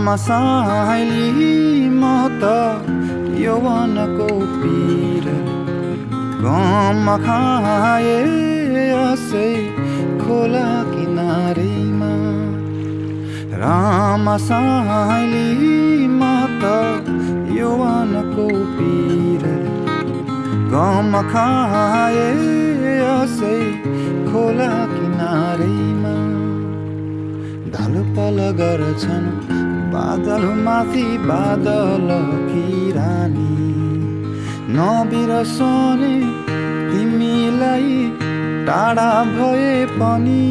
रामसाइली म त यौवनको पीर गम खाए असै खोला किनारेमा रामसाइली म त यौवनको पीर गम खाए असै खोला किनारेमा ढलपल गर्छन् बादल माथि बादल किरानी नबिरसने तिमीलाई टाढा भए पनि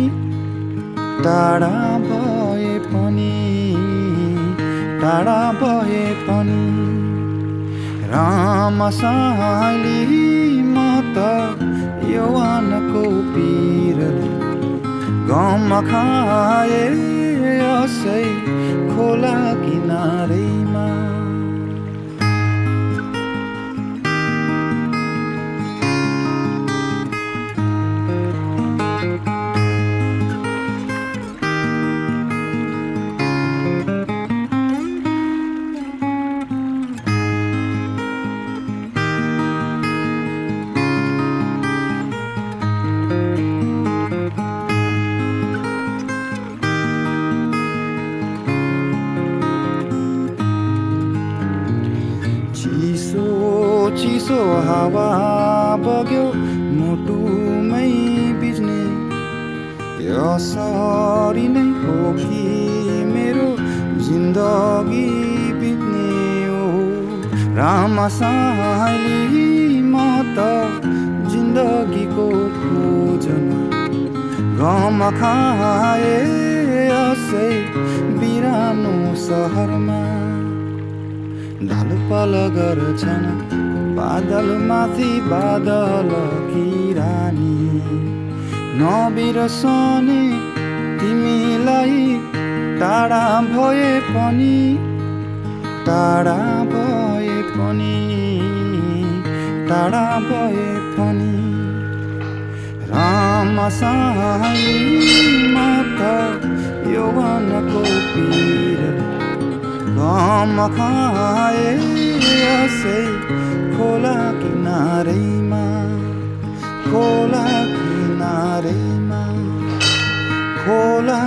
टाढा भए पनि टाढा भए पनि रामसाइली म त यौवनको पीरले गम खाए असै खोला किनारेमा चिसो हावा बग्यो मुटुमै बिज्ने यसरी नै हो कि मेरो जिन्दगी बित्ने हो रामसाइली म त जिन्दगीको खोजमा गम खाए असै बिरानो सहरमा ढलपल गर्छन् बादल माथि बादल किरानी नबिरसने तिमीलाई टाढा भए पनि टाढा भए पनि टाढा भए पनि रामसाइली म त यौवनको पीर गम खाए असै खोला किनारेमा खोला किनारेमा खोला